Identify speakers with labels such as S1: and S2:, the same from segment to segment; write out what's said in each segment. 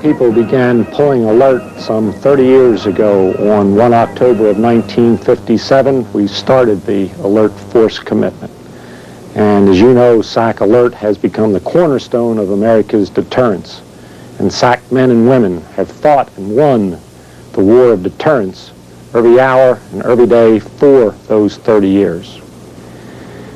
S1: people began pulling alert some 30 years ago. On 1 October of 1957, we started the Alert Force commitment. And as you know, SAC Alert has become the cornerstone of America's deterrence. And SAC men and women have fought and won the war of deterrence every hour and every day for those 30 years.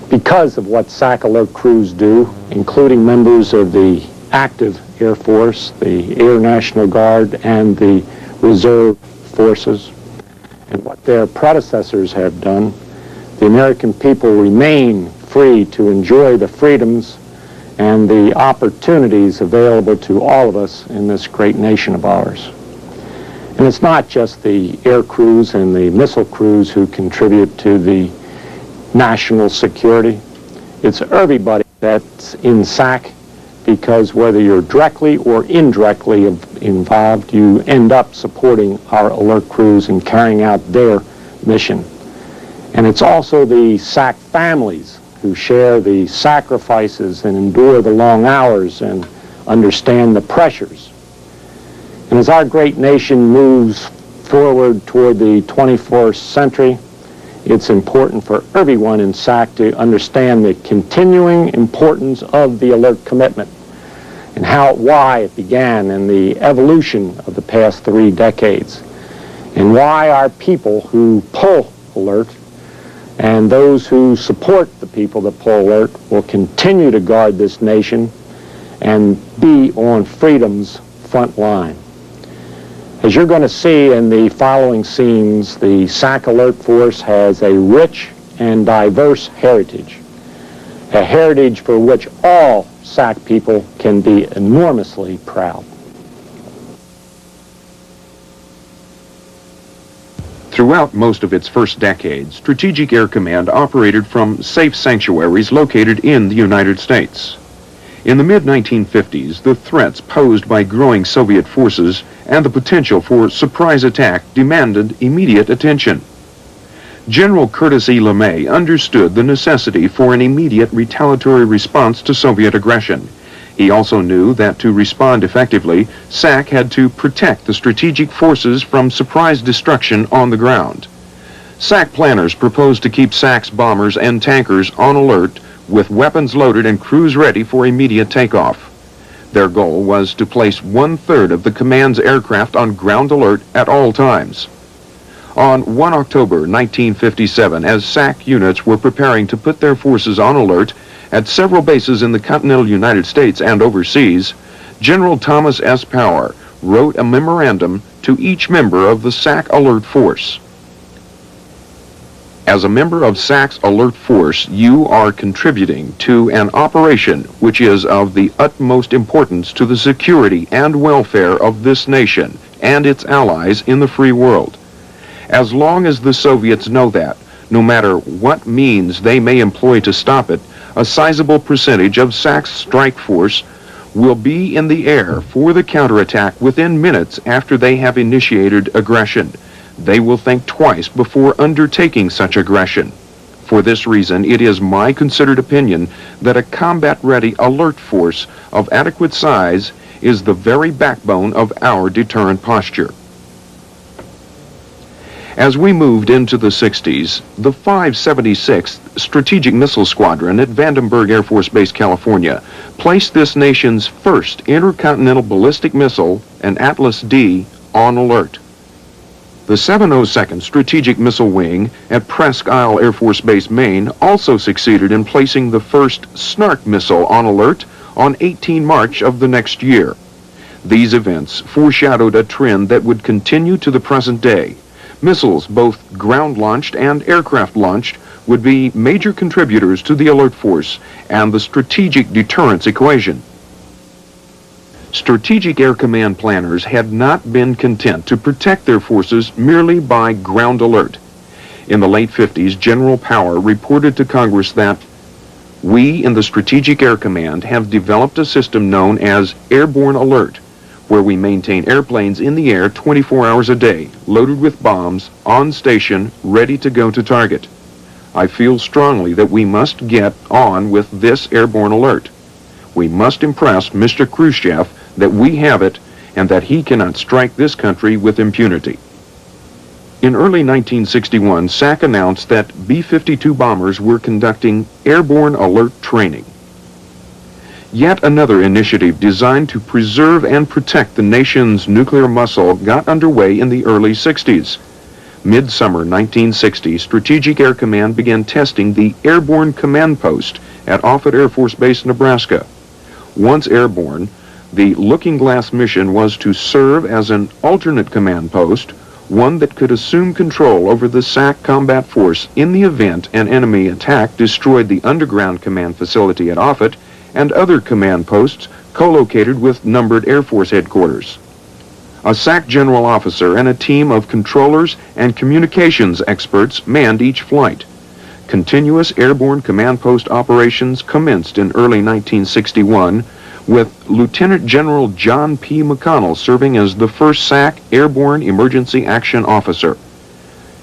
S1: Because of what SAC Alert crews do, including members of the active Air Force, the Air National Guard, and the Reserve Forces, and what their predecessors have done, the American people remain free to enjoy the freedoms and the opportunities available to all of us in this great nation of ours. And it's not just the air crews and the missile crews who contribute to the national security. It's everybody that's in SAC, because whether you're directly or indirectly involved, you end up supporting our alert crews and carrying out their mission. And it's also the SAC families who share the sacrifices and endure the long hours and understand the pressures. And as our great nation moves forward toward the 21st century, it's important for everyone in SAC to understand the continuing importance of the alert commitment and why it began and the evolution of the past 3 decades, and why our people who pull alert and those who support the people that pull alert will continue to guard this nation and be on freedom's front line. As you're going to see in the following scenes, the SAC Alert Force has a rich and diverse heritage, a heritage for which all SAC people can be enormously proud.
S2: Throughout most of its first decade, Strategic Air Command operated from safe sanctuaries located in the United States. In the mid-1950s, the threats posed by growing Soviet forces and the potential for surprise attack demanded immediate attention. General Curtis E. LeMay understood the necessity for an immediate retaliatory response to Soviet aggression. He also knew that to respond effectively, SAC had to protect the strategic forces from surprise destruction on the ground. SAC planners proposed to keep SAC's bombers and tankers on alert with weapons loaded and crews ready for immediate takeoff. Their goal was to place 1/3 of the command's aircraft on ground alert at all times. On 1 October 1957, as SAC units were preparing to put their forces on alert at several bases in the continental United States and overseas, General Thomas S. Power wrote a memorandum to each member of the SAC Alert Force. As a member of SAC's Alert Force, you are contributing to an operation which is of the utmost importance to the security and welfare of this nation and its allies in the free world. As long as the Soviets know that, no matter what means they may employ to stop it, a sizable percentage of SAC's strike force will be in the air for the counterattack within minutes after they have initiated aggression. They will think twice before undertaking such aggression. For this reason, it is my considered opinion that a combat-ready alert force of adequate size is the very backbone of our deterrent posture. As we moved into the 60s, the 576th Strategic Missile Squadron at Vandenberg Air Force Base, California, placed this nation's first intercontinental ballistic missile, an Atlas D, on alert. The 702nd Strategic Missile Wing at Presque Isle Air Force Base, Maine, also succeeded in placing the first Snark missile on alert on 18 March of the next year. These events foreshadowed a trend that would continue to the present day. Missiles, both ground-launched and aircraft-launched, would be major contributors to the alert force and the strategic deterrence equation. Strategic Air Command planners had not been content to protect their forces merely by ground alert. In the late 50s, General Power reported to Congress that we in the Strategic Air Command have developed a system known as airborne alert, where we maintain airplanes in the air 24 hours a day, loaded with bombs, on station, ready to go to target. I feel strongly that we must get on with this airborne alert. We must impress Mr. Khrushchev that we have it and that he cannot strike this country with impunity. In early 1961, SAC announced that B-52 bombers were conducting airborne alert training. Yet another initiative designed to preserve and protect the nation's nuclear muscle got underway in the early 60s. Midsummer 1960, Strategic Air Command began testing the Airborne Command Post at Offutt Air Force Base, Nebraska. Once airborne, the Looking Glass mission was to serve as an alternate command post, one that could assume control over the SAC combat force in the event an enemy attack destroyed the underground command facility at Offutt and other command posts co-located with numbered Air Force headquarters. A SAC general officer and a team of controllers and communications experts manned each flight. Continuous airborne command post operations commenced in early 1961 with Lieutenant General John P. McConnell serving as the first SAC Airborne Emergency Action Officer.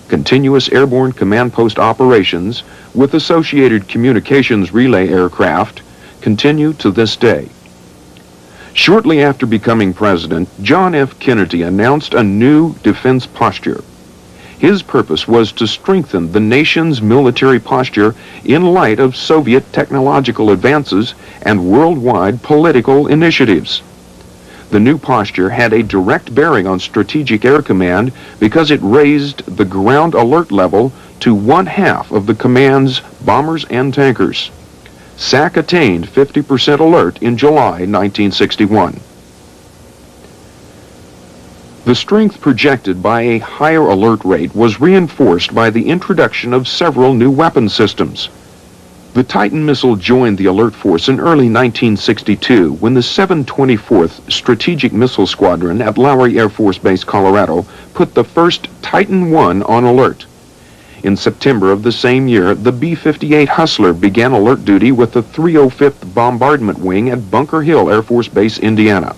S2: Continuous airborne command post operations with associated communications relay aircraft continue to this day. Shortly after becoming president, John F. Kennedy announced a new defense posture. His purpose was to strengthen the nation's military posture in light of Soviet technological advances and worldwide political initiatives. The new posture had a direct bearing on Strategic Air Command because it raised the ground alert level to 1/2 of the command's bombers and tankers. SAC attained 50% alert in July 1961. The strength projected by a higher alert rate was reinforced by the introduction of several new weapon systems. The Titan missile joined the alert force in early 1962 when the 724th Strategic Missile Squadron at Lowry Air Force Base, Colorado, put the first Titan I on alert. In September of the same year, the B-58 Hustler began alert duty with the 305th Bombardment Wing at Bunker Hill Air Force Base, Indiana.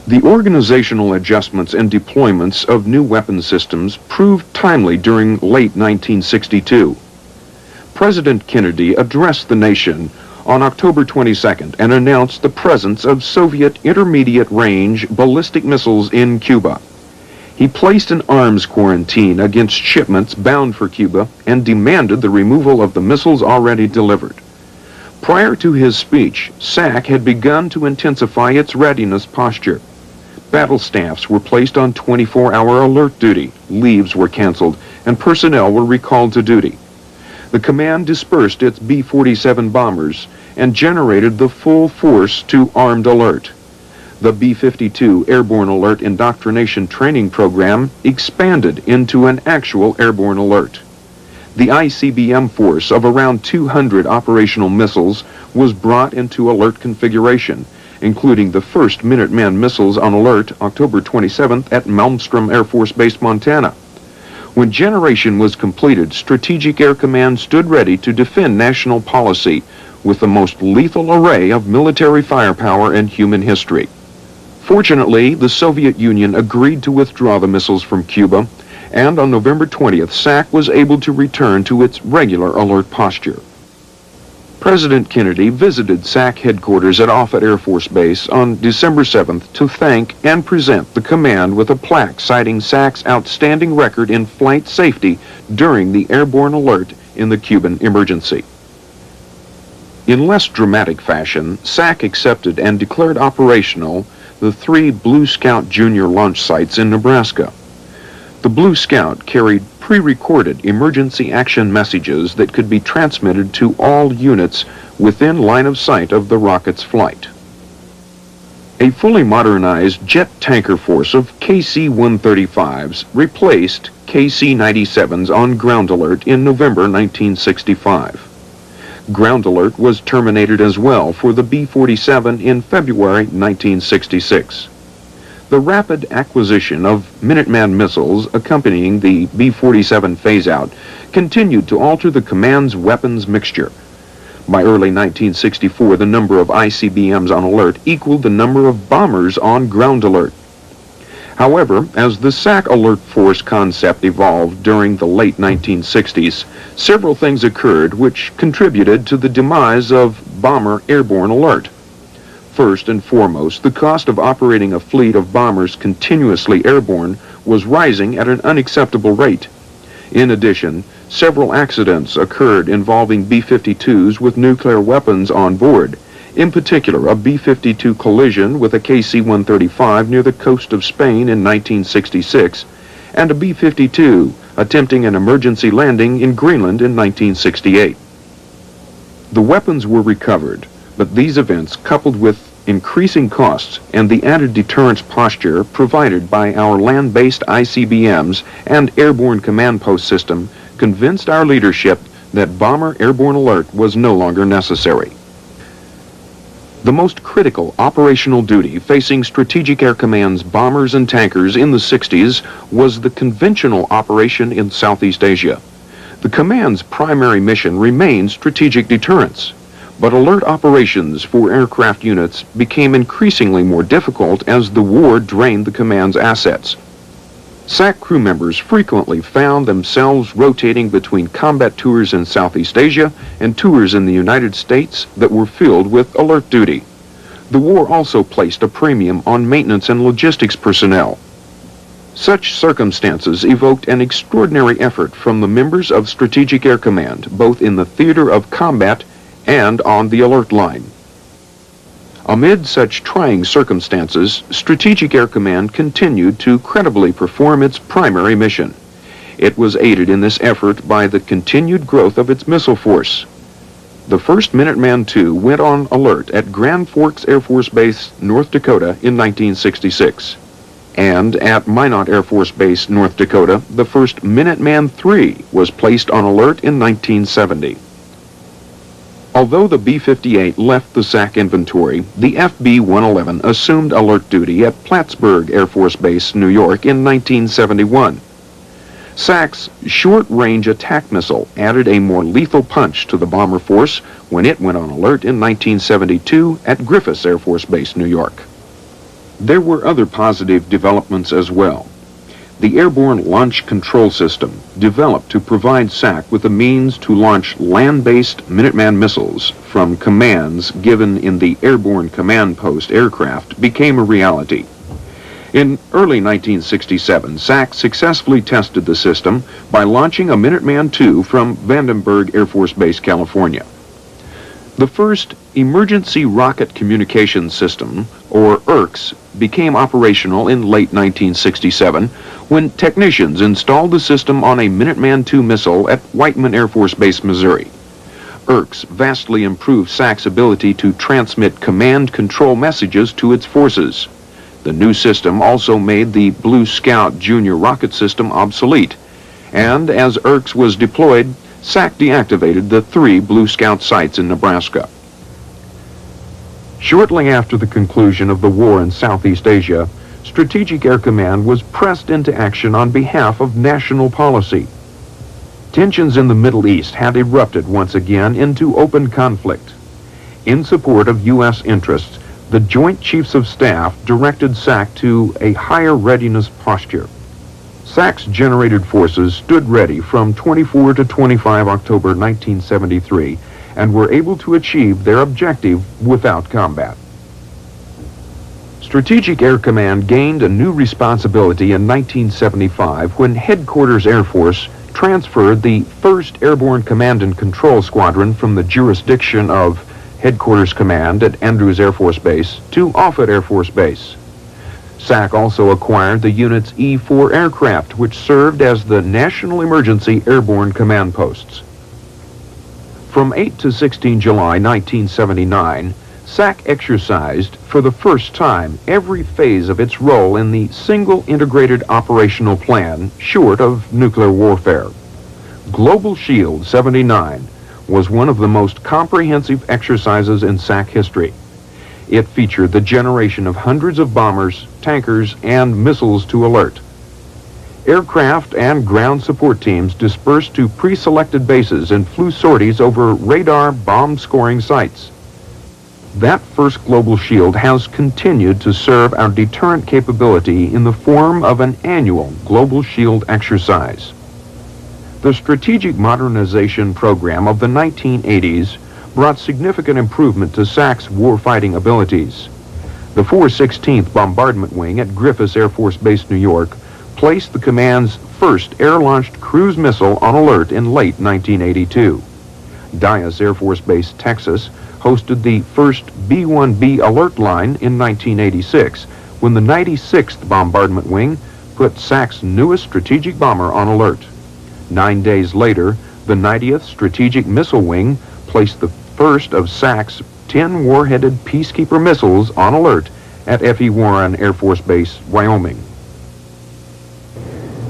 S2: The organizational adjustments and deployments of new weapon systems proved timely during late 1962. President Kennedy addressed the nation on October 22nd and announced the presence of Soviet intermediate-range ballistic missiles in Cuba. He placed an arms quarantine against shipments bound for Cuba and demanded the removal of the missiles already delivered. Prior to his speech, SAC had begun to intensify its readiness posture. Battle staffs were placed on 24-hour alert duty, leaves were canceled, and personnel were recalled to duty. The command dispersed its B-47 bombers and generated the full force to armed alert. The B-52 Airborne Alert Indoctrination Training Program expanded into an actual airborne alert. The ICBM force of around 200 operational missiles was brought into alert configuration, including the first Minuteman missiles on alert October 27th at Malmstrom Air Force Base, Montana. When generation was completed, Strategic Air Command stood ready to defend national policy with the most lethal array of military firepower in human history. Fortunately, the Soviet Union agreed to withdraw the missiles from Cuba, and on November 20th, SAC was able to return to its regular alert posture. President Kennedy visited SAC headquarters at Offutt Air Force Base on December 7th to thank and present the command with a plaque citing SAC's outstanding record in flight safety during the airborne alert in the Cuban emergency. In less dramatic fashion, SAC accepted and declared operational the 3 Blue Scout Junior launch sites in Nebraska. The Blue Scout carried pre-recorded emergency action messages that could be transmitted to all units within line of sight of the rocket's flight. A fully modernized jet tanker force of KC-135s replaced KC-97s on ground alert in November 1965. Ground alert was terminated as well for the B-47 in February 1966. The rapid acquisition of Minuteman missiles accompanying the B-47 phase-out continued to alter the command's weapons mixture. By early 1964, the number of ICBMs on alert equaled the number of bombers on ground alert. However, as the SAC alert force concept evolved during the late 1960s, several things occurred which contributed to the demise of bomber airborne alert. First and foremost, the cost of operating a fleet of bombers continuously airborne was rising at an unacceptable rate. In addition, several accidents occurred involving B-52s with nuclear weapons on board, in particular a B-52 collision with a KC-135 near the coast of Spain in 1966, and a B-52 attempting an emergency landing in Greenland in 1968. The weapons were recovered, but these events, coupled with increasing costs and the added deterrence posture provided by our land-based ICBMs and airborne command post system, convinced our leadership that bomber airborne alert was no longer necessary. The most critical operational duty facing Strategic Air Command's bombers and tankers in the 60s was the conventional operation in Southeast Asia. The command's primary mission remained strategic deterrence, but alert operations for aircraft units became increasingly more difficult as the war drained the command's assets. SAC crew members frequently found themselves rotating between combat tours in Southeast Asia and tours in the United States that were filled with alert duty. The war also placed a premium on maintenance and logistics personnel. Such circumstances evoked an extraordinary effort from the members of Strategic Air Command, both in the theater of combat and on the alert line. Amid such trying circumstances, Strategic Air Command continued to credibly perform its primary mission. It was aided in this effort by the continued growth of its missile force. The first Minuteman II went on alert at Grand Forks Air Force Base, North Dakota in 1966. And at Minot Air Force Base, North Dakota, the first Minuteman III was placed on alert in 1970. Although the B-58 left the SAC inventory, the FB-111 assumed alert duty at Plattsburgh Air Force Base, New York in 1971. SAC's short-range attack missile added a more lethal punch to the bomber force when it went on alert in 1972 at Griffiths Air Force Base, New York. There were other positive developments as well. The Airborne Launch Control System, developed to provide SAC with a means to launch land-based Minuteman missiles from commands given in the Airborne Command Post aircraft, became a reality. In early 1967, SAC successfully tested the system by launching a Minuteman II from Vandenberg Air Force Base, California. The first Emergency Rocket Communication System, or ERCS, became operational in late 1967 when technicians installed the system on a Minuteman II missile at Whiteman Air Force Base, Missouri. ERCS vastly improved SAC's ability to transmit command control messages to its forces. The new system also made the Blue Scout Junior rocket system obsolete, and as ERCS was deployed, SAC deactivated the 3 Blue Scout sites in Nebraska. Shortly after the conclusion of the war in Southeast Asia, Strategic Air Command was pressed into action on behalf of national policy. Tensions in the Middle East had erupted once again into open conflict. In support of U.S. interests, the Joint Chiefs of Staff directed SAC to a higher readiness posture. SAC's generated forces stood ready from 24 to 25 October 1973 and were able to achieve their objective without combat. Strategic Air Command gained a new responsibility in 1975 when Headquarters Air Force transferred the 1st Airborne Command and Control Squadron from the jurisdiction of Headquarters Command at Andrews Air Force Base to Offutt Air Force Base. SAC also acquired the unit's E-4 aircraft, which served as the National Emergency Airborne Command Posts. From 8 to 16 July 1979, SAC exercised for the first time every phase of its role in the single integrated operational plan short of nuclear warfare. Global Shield 79 was one of the most comprehensive exercises in SAC history. It featured the generation of hundreds of bombers, tankers, and missiles to alert. Aircraft and ground support teams dispersed to pre-selected bases and flew sorties over radar bomb-scoring sites. That first Global Shield has continued to serve our deterrent capability in the form of an annual Global Shield exercise. The Strategic Modernization Program of the 1980s brought significant improvement to SAC's warfighting abilities. The 416th Bombardment Wing at Griffiths Air Force Base, New York, placed the command's first air-launched cruise missile on alert in late 1982. Dyess Air Force Base, Texas, hosted the first B-1B alert line in 1986, when the 96th Bombardment Wing put SAC's newest strategic bomber on alert. 9 days later, the 90th Strategic Missile Wing placed the first of SAC's 10 war-headed Peacekeeper missiles on alert at F.E. Warren Air Force Base, Wyoming.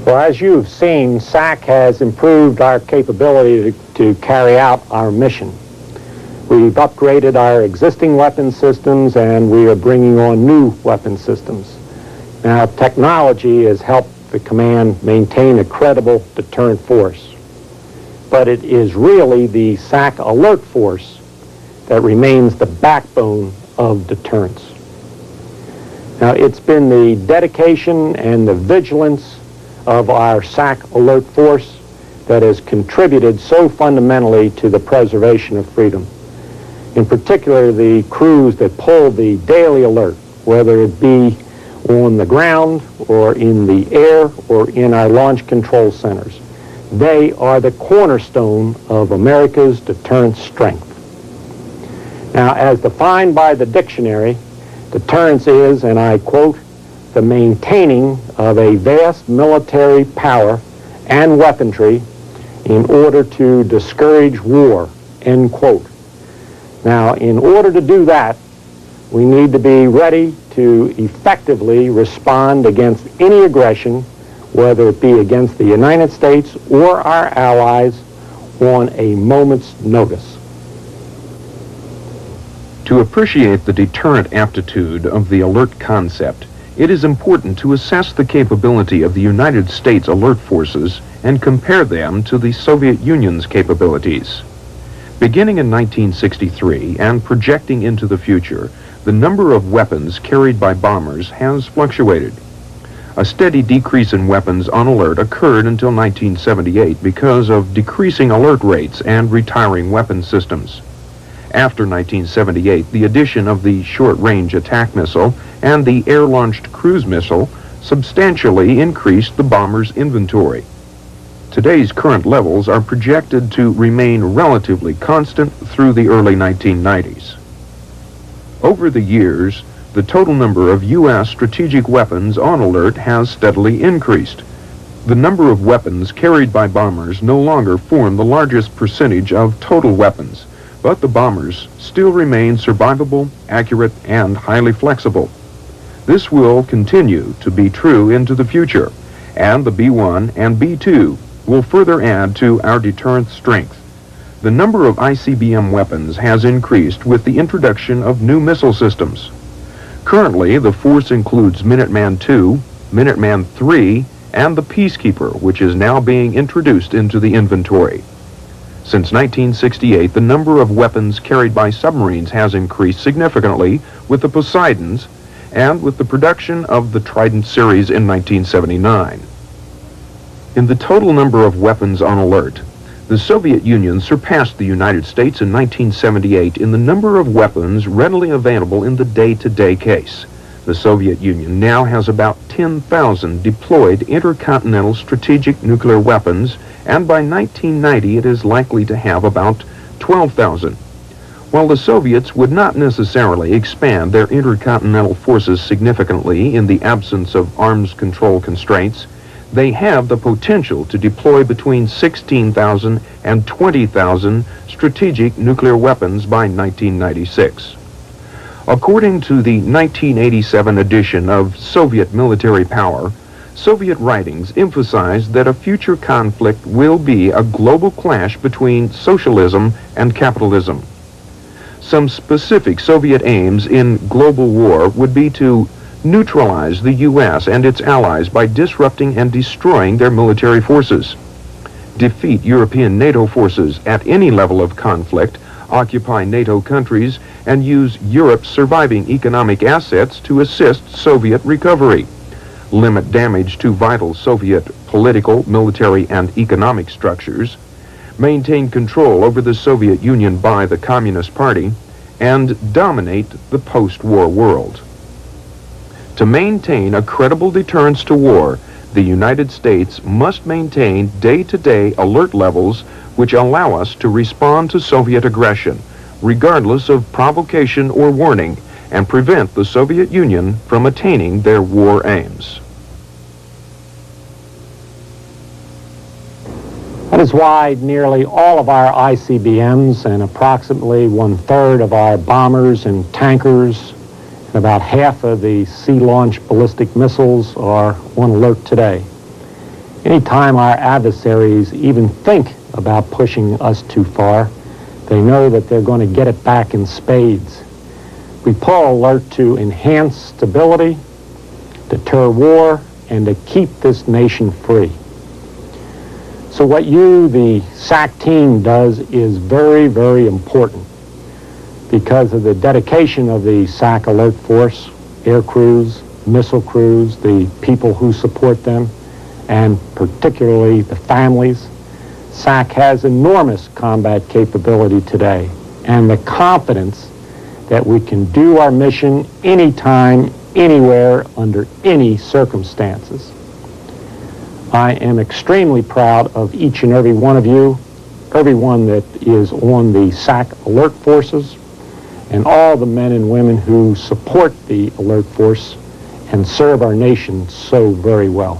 S1: Well, as you've seen, SAC has improved our capability to carry out our mission. We've upgraded our existing weapon systems, and we are bringing on new weapon systems. Now, technology has helped the command maintain a credible deterrent force, but it is really the SAC alert force that remains the backbone of deterrence. Now, it's been the dedication and the vigilance of our SAC alert force that has contributed so fundamentally to the preservation of freedom. In particular, the crews that pull the daily alert, whether it be on the ground or in the air or in our launch control centers. They are the cornerstone of America's deterrent strength. Now, as defined by the dictionary, deterrence is, and I quote, the maintaining of a vast military power and weaponry in order to discourage war, end quote. Now, in order to do that, we need to be ready to effectively respond against any aggression, whether it be against the United States or our allies, on a moment's notice.
S2: To appreciate the deterrent aptitude of the alert concept, it is important to assess the capability of the United States alert forces and compare them to the Soviet Union's capabilities. Beginning in 1963 and projecting into the future, the number of weapons carried by bombers has fluctuated. A steady decrease in weapons on alert occurred until 1978 because of decreasing alert rates and retiring weapon systems. After 1978, the addition of the short-range attack missile and the air-launched cruise missile substantially increased the bomber's inventory. Today's current levels are projected to remain relatively constant through the early 1990s. Over the years, the total number of U.S. strategic weapons on alert has steadily increased. The number of weapons carried by bombers no longer form the largest percentage of total weapons, but the bombers still remain survivable, accurate, and highly flexible. This will continue to be true into the future, and the B-1 and B-2 will further add to our deterrent strength. The number of ICBM weapons has increased with the introduction of new missile systems. Currently, the force includes Minuteman II, Minuteman III, and the Peacekeeper, which is now being introduced into the inventory. Since 1968, the number of weapons carried by submarines has increased significantly with the Poseidons and with the production of the Trident series in 1979. In the total number of weapons on alert, the Soviet Union surpassed the United States in 1978 in the number of weapons readily available in the day-to-day case. The Soviet Union now has about 10,000 deployed intercontinental strategic nuclear weapons, and by 1990 it is likely to have about 12,000. While the Soviets would not necessarily expand their intercontinental forces significantly in the absence of arms control constraints, they have the potential to deploy between 16,000 and 20,000 strategic nuclear weapons by 1996. According to the 1987 edition of Soviet Military Power, Soviet writings emphasized that a future conflict will be a global clash between socialism and capitalism. Some specific Soviet aims in global war would be to neutralize the U.S. and its allies by disrupting and destroying their military forces, defeat European NATO forces at any level of conflict, occupy NATO countries, and use Europe's surviving economic assets to assist Soviet recovery, limit damage to vital Soviet political, military, and economic structures, maintain control over the Soviet Union by the Communist Party, and dominate the post-war world. To maintain a credible deterrence to war, the United States must maintain day-to-day alert levels which allow us to respond to Soviet aggression, regardless of provocation or warning, and prevent the Soviet Union from attaining their war aims.
S1: That is why nearly all of our ICBMs and approximately 1/3 of our bombers and tankers and about half of the sea-launched ballistic missiles are on alert today. Anytime our adversaries even think about pushing us too far, they know that they're going to get it back in spades. We pull alert to enhance stability, deter war, and to keep this nation free. So what you, the SAC team, does is very, very important because of the dedication of the SAC Alert Force, air crews, missile crews, the people who support them, and particularly the families. SAC has enormous combat capability today and the confidence that we can do our mission anytime, anywhere, under any circumstances. I am extremely proud of each and every one of you, everyone that is on the SAC Alert Forces, and all the men and women who support the Alert Force and serve our nation so very well.